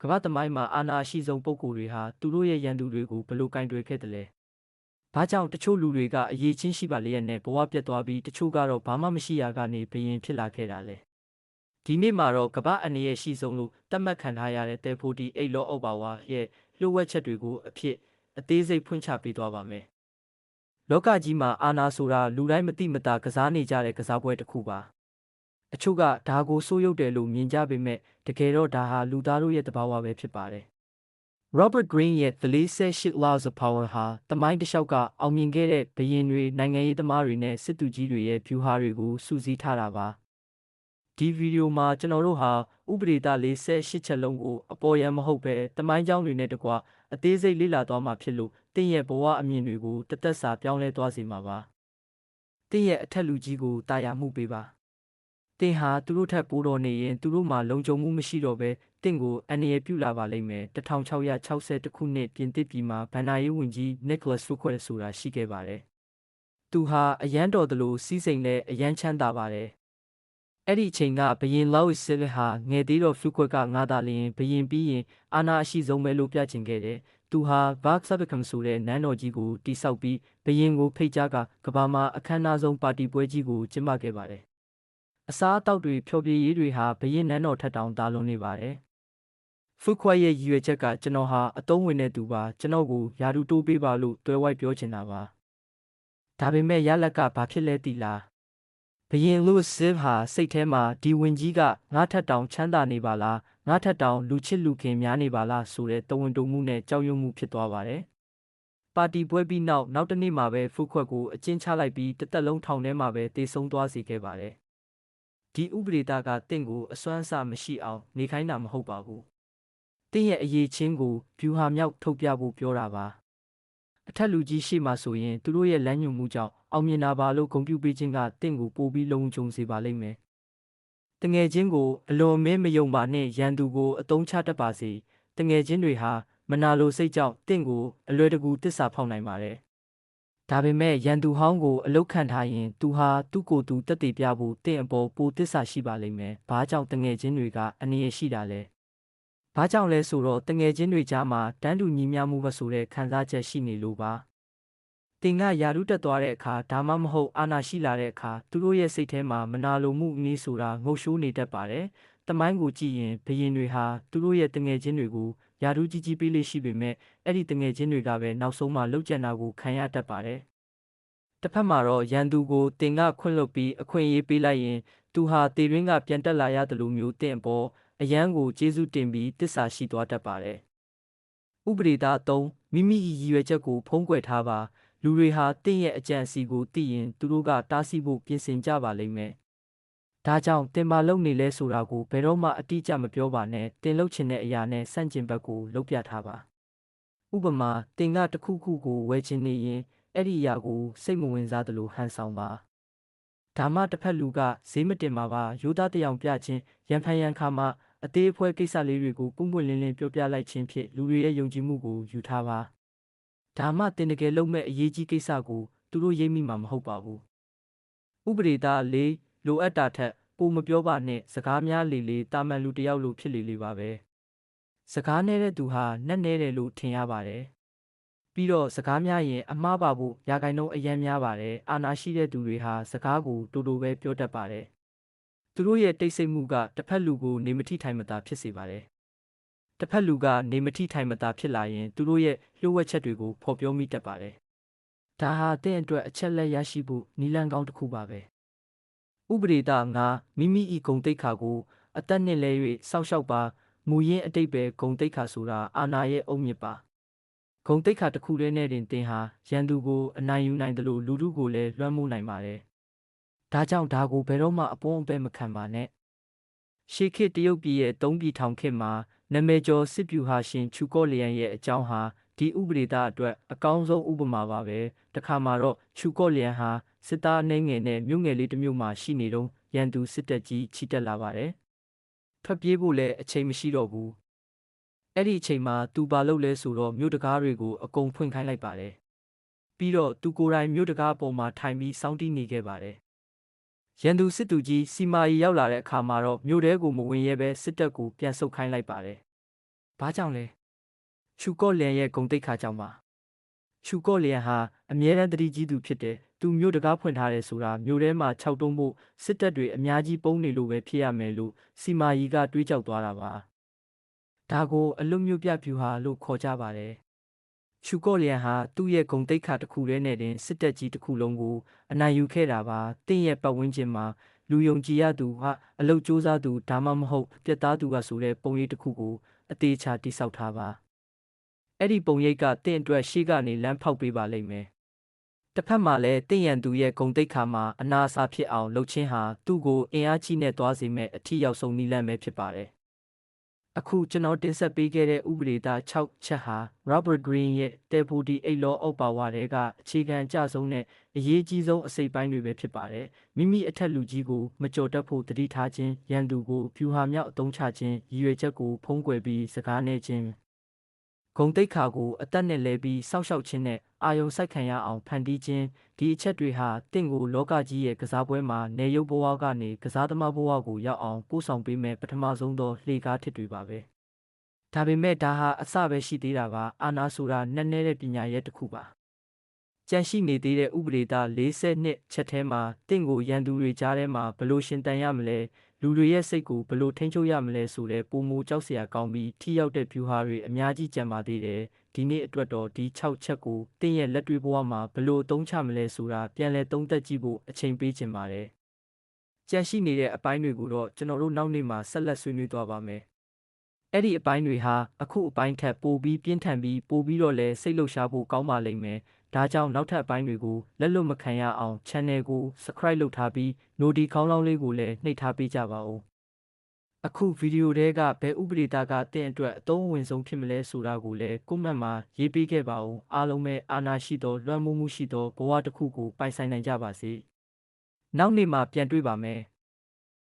ကမ္ဘာသမိုင်းမှာအာဏာအရှိဆုံးပုဂ္ဂိုလ်တွေဟာသူတို့ရဲ့ရန်သူတွေကိုဘယ်လိုကင်တွယ်ခဲ့သလဲ။ဘာကြောင့်တချို့လူတွေကအရေးချင်းရှိပါလျက်နဲ့ဘဝပြတ်သွားပြီးတချို့ကတော့ဘာမှမရှိရာကနေဘယင်ဖြစ်လာခဲ့တာလဲ။ဒီနေ့မှာတော့ကမ္ဘာအနေရဲ့ရှိဆုံးလို့သတ်မှတ်ခံထားရတဲ့38 Law of Power ရဲ့လျှို့ဝှက်ချက်တွေကိုအသေးစိတ်ဖွင့်ချပေးသွားပါမယ်။လောကကြီးမှာအာဏာဆိုတာလူတိုင်းမသိမသာကစားနေကြတဲ့ကစားပွဲတစ်ခုပါ။အချို့ကဒါကိုစိုးရုပ်တယ်လို့မြင်ကြပေမဲ့တကယ်တော့ဒါဟာလူသားတို့ရဲ့သဘာဝပဲဖြစ်ပါတယ်။ Robert Greene ရဲ့ The 48 Laws of Power ဟာသမိုင်းတစ်လျှောက်ကအောင်မြင်ခဲ့တဲ့ဘုရင်တွေနိုင်ငံရေးသမားတွေနဲ့စစ်သူကြီးတွေရဲ့ဗျူဟာတွေကိုစုစည်းထားတာပါ။ဒီဗီဒီယိုမှာကျွန်တော်တို့ဟာဥပဒေသား48ချက်လုံးကိုအပေါ်ယံမဟုတ်ပဲသမိုင်းကြောင်းတွေနဲ့တကွအသေးစိတ်လေ့လာသွားမှာဖြစ်လို့သင်ရဲ့ဘဝအမြင်တွေကိုတသက်စာပြောင်းလဲသွားစေမှာပါ။သင်ရဲ့အထက်လူကြီးကိုတာယာမှုပေးပါ။သင်ဟာသူတို့ထက်ပိုတော်နေရင်သူတို့မှာလုံခြုံမှုမရှိတော့ပဲတင့်ကိုအန္တရာယ်ပြုလာပါလိမ့်မယ်1660ခုနှစ်ပြင်သစ်ပြည်မှာဗန်နာရေးဝန်ကြီး Nicolas Fouquet ဆိုတာရှိခဲ့ပါတယ်။သူဟာအရန်တော်သလိုစီးစိမ်နဲ့အရန်ချမ်းသာပါတယ်။အဲ့ဒီအချိန်ကဘရင် Louis XVI ဟာငယ်သေးတော့ Fouquet ကငါသာလျင်ဘရင်ပြီးရင်အာဏာအရှိဆုံးပဲလို့ပြချင်ခဲ့တယ်။သူဟာ Versailles ဆိုတဲ့နန်းတော်ကြီးကိုတိဆောက်ပြီးဘရင်ကိုဖိတ်ကြားကမ္ဘာမှာအခမ်းအနားဆုံးပါတီပွဲကြီးကိုကျင်းပခဲ့ပါတယ်။အစားအသောက်တွေဖျော်ဖြေရေးတွေဟာဘရင်နန်းတော်ထက်တောင်သာလွန်နေပါတယ်။ Fouquet ရဲ့ရည်ရွယ်ချက်ကကျွန်တော်ဟာအတုံးဝင်တဲ့သူပါကျွန်တော်ကိုယာတုတိုးပေးပါလို့တွဲဝိုက်ပြောချင်တာပါ။ဒါပေမဲ့ရလက်ကဘာဖြစ်လဲသိလား။ဘရင် Louis XVI ဟာစိတ်ထဲမှာဒီဝင်ကြီးကငါထက်တောင်ချမ်းသာနေပါလားငါထက်တောင်လူချစ်လူခင်များနေပါလားဆိုတဲ့တဝန်တုံမှုနဲ့ကြောက်ရွံ့မှုဖြစ်သွားပါတယ်။ပါတီပွဲပြီးနောက်တစ်နေ့မှာပဲ Fouquet ကိုအကျဉ်းချလိုက်ပြီးတစ်သက်လုံးထောင်ထဲမှာပဲတေဆုံးသွားစေခဲ့ပါတယ်။ဒီဥပဒေသားကတင့်ကိုအစွမ်းအစမရှိအောင်နေခိုင်းတာမဟုတ်ပါဘူး။တင့်ရဲ့အရေးချင်းကိုဗျူဟာမြောက်ထုတ်ပြဖို့ပြောတာပါ။အထက်လူကြီးရှိမှဆိုရင်သူတို့ရဲ့လမ်းညွှန်မှုကြောင့်အောင်မြင်တာပါလို့ဂုဏ်ပြုပေးခြင်းကတင့်ကိုပိုပြီးလုံခြုံစေပါလိမ့်မယ်။တငယ်ချင်းကိုအလွန်မင်းမယုံပါနဲ့ရန်သူကိုအတုံးချတတ်ပါစေ။တငယ်ချင်းတွေဟာမနာလိုစိတ်ကြောင့်တင့်ကိုအလွယ်တကူတစ္ဆာဖောက်နိုင်ပါတယ်။ဒါပေမဲ့ရန်သူဟောင်းကိုအလုတ်ခံထားရင်သူဟာသူ့ကိုယ်သူတက်တည်ပြဖို့တင့်အပေါ်ပိုတစ္ဆာရှိပါလိမ့်မယ်။ဘာကြောင့်တငယ်ချင်းတွေကအနည်းရရှိတာလဲ။ဘာကြောင့်လဲဆိုတော့တငယ်ချင်းတွေကြားမှာတန်းတူညီမျှမှုပဲဆိုတဲ့ခံစားချက်ရှိနေလို့ပါ။တင်ကယာရုတက်သွားတဲ့အခါဒါမှမဟုတ်အာဏာရှိလာတဲ့အခါသူတို့ရဲ့စိတ်ထဲမှာမနာလိုမှုအနည်းဆိုတာငုတ်ရှိုးနေတတ်ပါတယ်။တမိုင်းကိုကြည့်ရင်ဘရင်တွေဟာသူတို့ရဲ့တငယ်ချင်းတွေကိုယာရုကြီးပေးလို့ရှိပေမဲ့အဲ့ဒီတငယ်ချင်းတွေကပဲနောက်ဆုံးမှလောက်ကျန်တာကိုခံရတတ်ပါတယ်။တစ်ဖက်မှာတော့ရန်သူကိုတင်ကခွင့်လွှတ်ပြီးအခွင့်အရေးပေးလိုက်ရင်သူဟာတေရင်းကပြန်တက်လာရတယ်လို့မျိုးတင့်အပေါ်အရန်ကိုကျေးဇူးတင်ပြီးတစ္ဆာရှိသွားတတ်ပါတယ်။ဥပဒေသား3မိမိရည်ရွယ်ချက်ကိုဖုံးကွယ်ထားပါလူတွေဟာတင့်ရဲ့အကြံအစီကိုသိရင်သူတို့ကတားဆီးဖို့ပြင်ဆင်ကြပါလိမ့်မယ်။ဒါကြောင့်တင်ပါလုံနေလဲဆိုတာကိုဘယ်တော့မှအတိအကျမပြောပါနဲ့တင်လှုပ်ချင်တဲ့အရာနဲ့ဆန့်ကျင်ဘက်ကိုလုပ်ပြထားပါ။ဥပမာတင်ကတစ်ခုခုကိုဝယ်ချင်နေရင်အဲ့ဒီအရာကိုစိတ်မဝင်စားသလိုဟန်ဆောင်ပါ။ဒါမှတစ်ဖက်လူကဈေးမတင်ပါပါရိုးသားတယောင်ပြခြင်းရန်ဖန်ရန်ခါမှအသေးအဖွဲကိစ္စလေးတွေကိုပွင့်ပွင့်လင်းလင်းပြောပြလိုက်ခြင်းဖြင့်လူတွေရဲ့ယုံကြည်မှုကိုယူထားပါ။ဒါမှတင်တကယ်လုံးမဲ့အရေးကြီးကိစ္စကိုသူတို့ရိပ်မိမှာမဟုတ်ပါဘူး။ဥပဒေသား၄လိုအပ်တာထက်ပိုမပြောပါနဲ့စကားများလေတာမန်လူတယောက်လိုဖြစ်လေပါပဲ။စကားနေတဲ့သူဟာနှက်နေတယ်လို့ထင်ရပါတယ်။ပြီးတော့စကားများရင်အမှားပါဖို့ရာဂိုင်နှုန်းအယံများပါတယ်။အာဏာရှိတဲ့သူတွေဟာစကားကိုတိုတိုပဲပြောတတ်ပါတယ်။သူတို့ရဲ့တိတ်ဆိတ်မှုကတစ်ဖက်လူကိုနေမထိထိုင်မသာဖြစ်စေပါတယ်။တစ်ဖက်လူကနေမထိထိုင်မသာဖြစ်လာရင်သူတို့ရဲ့လျှို့ဝှက်ချက်တွေကိုဖော်ပြောမိတတ်ပါတယ်။ဒါဟာတင့်အတွက်အချက်လက်ရရှိဖို့နည်းလမ်းကောင်းတစ်ခုပါပဲ။ဥပဒေသား၅မိမိ၏ဂုဏ်သိက္ခာကိုအသက်နှင့်လဲ၍စောင့်ရှောက်ပါမူရင်းအတိတ်ပဲဂုဏ်သိက္ခာဆိုတာအာဏာရဲ့အုတ်မြစ်ပါဂုဏ်သိက္ခာတစ်ခုတည်းနဲ့တင်ဟာရန်သူကိုအနိုင်ယူနိုင်တယ်လို့လူထုကိုလည်းလွှမ်းမိုးနိုင်ပါတယ်။ဒါကြောင့်ဒါကိုဘယ်တော့မှအပွန်းအပဲမခံပါနဲ့။ရှေးခေတ်တရုတ်ပြည်ရဲ့3ပြည်ထောင်ခေတ်မှာနာမည်ကျော်စစ်ဗျူဟာရှင်ချူကော့လျန်ရဲ့အကြောင်းဟာဒီဥပဒေသားအတွက်အကောင်းဆုံးဥပမာပါပဲ။တခါမှာတော့ချူကော့လျန်ဟာစစ်သားအနှဲငယ်နဲ့မြို့ငယ်လေးတစ်မြို့မှာရှိနေတော့ရန်သူစစ်တပ်ကြီးချီတက်လာပါတယ်။ထွက်ပြေးဖို့လည်းအချိန်မရှိတော့ဘူး။အဲ့ဒီအချိန်မှာသူဘာလုပ်လဲဆိုတော့မြို့တကားတွေကိုအကုန်ဖွင့်ခိုင်းလိုက်ပါတယ်။ပြီးတော့သူကိုယ်တိုင်မြို့တကားပေါ်မှာထိုင်ပြီးစောင့်တီးနေခဲ့ပါတယ်။ရန်သူစစ်သူကြီးစီမာရီရောက်လာတဲ့အခါမှာတော့မြို့ထဲကိုမဝင်ရဲပဲစစ်တပ်ကိုပြန်ဆုတ်ခိုင်းလိုက်ပါတယ်။ ဘာကြောင့်လဲချူကော့လျန်ရဲ့ဂုံတိတ်ခါကြောင့်ပါချူကော့လျန်ဟာအမြဲတမ်းတတိကြီးသူဖြစ်တယ်သူမျိုးတကားဖွင့်ထားတယ်ဆိုတာမျိုးထဲမှာ6တုံးဖို့စစ်တပ်တွေအများကြီးပုံနေလို့ပဲဖြစ်ရမယ်လို့စီမာကြီးကတွေးကြောက်သွားတာပါဒါကိုအလွတ်မျိုးပြဖြူဟာလို့ခေါ်ကြပါတယ်ချူကော့လျန်ဟာသူ့ရဲ့ဂုံတိတ်ခါတစ်ခုထဲနဲ့တင်စစ်တပ်ကြီးတစ်ခုလုံးကိုအနိုင်ယူခဲ့တာပါတင့်ရဲ့ပတ်ဝန်းကျင်မှာလူယုံကြည်ရသူဟာအလုတ်စူးစမ်းသူဒါမှမဟုတ်ပြတ်သားသူကဆိုတဲ့ပုံရိပ်တစ်ခုကိုအသေးချာတိဆောက်ထားပါအဲ့ဒီပုံရိပ်ကတင့်အတွက်ရှေ့ကနေလမ်းဖောက်ပေးပါလိမ့်မယ်တစ်ဖက်မှာလည်းတင့်ရန်သူရဲ့ဂုံတိတ်ခါမှာအနာအဆာဖြစ်အောင်လှုပ်ချင်းဟာသူ့ကိုအင်အားကြီးနဲ့သွားစေမဲ့အထီရောက်ဆုံးနည်းလမ်းပဲဖြစ်ပါတယ်အခုကျွန်တော်တင်ဆက်ပေးခဲ့တဲ့ဥပဒေသား6ချက်ဟာ Robert Greene ရဲ့ The 48 Law of Power ကအခြေခံအကျဆုံးနဲ့အရေးကြီးဆုံးအစိတ်ပိုင်းတွေပဲဖြစ်ပါတယ်။မိမိအထက်လူကြီးကိုမကြော်တတ်ဖို့တတိထားခြင်း၊ရန်သူကိုဖြူဟာမြောက်အသုံးချခြင်း၊ရည်ရွယ်ချက်ကိုဖုံးကွယ်ပြီးစကားနဲ့ခြင်းဂုံတိတ်ခါကိုအသက်နဲ့လဲပြီးစောက်ရှောက်ခြင်းနဲ့အာယုံစိုက်ခံရအောင်ဖန်တီးခြင်းဒီအချက်တွေဟာတင့်ကိုလောကကြီးရဲ့ကစားပွဲမှာနေရုပ်ဘဝကနေကစားသမားဘဝကိုရောက်အောင်ပို့ဆောင်ပေးမဲ့ပထမဆုံးသောလှေကားထစ်တွေပါပဲဒါပေမဲ့ဒါဟာအစပဲရှိသေးတာပါအာနာဆိုတာနက်နဲတဲ့ပညာရဲ့တစ်ခုပါကြန့်ရှိနေသေးတဲ့ဥပဒေသား42ချက်ထဲမှာတင့်ကိုရန်သူတွေကြားထဲမှာဘလို့ရှင်တန်ရမလဲလူတွေရဲ့စိတ်ကိုဘလို့ထိန်းချုပ်ရမလဲဆိုတဲ့ပုံမူကြောက်စရာကောင်းပြီးထိရောက်တဲ့ view ဟာတွေအများကြီးကြံပါသေးတယ်ဒီနေ့အတွက်တော့ဒီ6ချက်ကိုတင့်ရဲ့လက်တွေ့ဘဝမှာဘလို့အသုံးချမလဲဆိုတာပြန်လည်သုံးသပ်ကြည့်ဖို့အချိန်ပေးချင်ပါတယ်ကြန့်ရှိနေတဲ့အပိုင်းတွေကိုတော့ကျွန်တော်တို့နောက်နေ့မှာဆက်လက်ဆွေးနွေးသွားပါမယ်အဲ့ဒီအပိုင်းတွေဟာအခုအပိုင်းထက်ပိုပြီးပြင်းထန်ပြီးပိုပြီးတော့လည်းစိတ်လှုပ်ရှားဖို့ကောင်းပါလိမ့်မယ်ဒါကြောင့်နောက်ထပ်အပိုင်းတွေကိုလက်လွတ်မခံရအောင် channel ကို subscribe လုပ်ထားပြီး notification ခေါင်းလောင်းလေးကိုလည်းနှိပ်ထားပေးကြပါဦးအခုဗီဒီယိုထဲကဘယ်ဥပဒေသားကတင့်အတွက်အသုံးဝင်ဆုံးဖြစ်မလဲဆိုတာကိုလည်း comment မှာရေးပေးခဲ့ပါဦးအားလုံးပဲအာနာရှိသောလွှမ်းမိုးမှုရှိသောဘဝတစ်ခုကိုပိုင်ဆိုင်နိုင်ကြပါစေနောက်နေ့မှာပြန်တွေ့ပါမယ်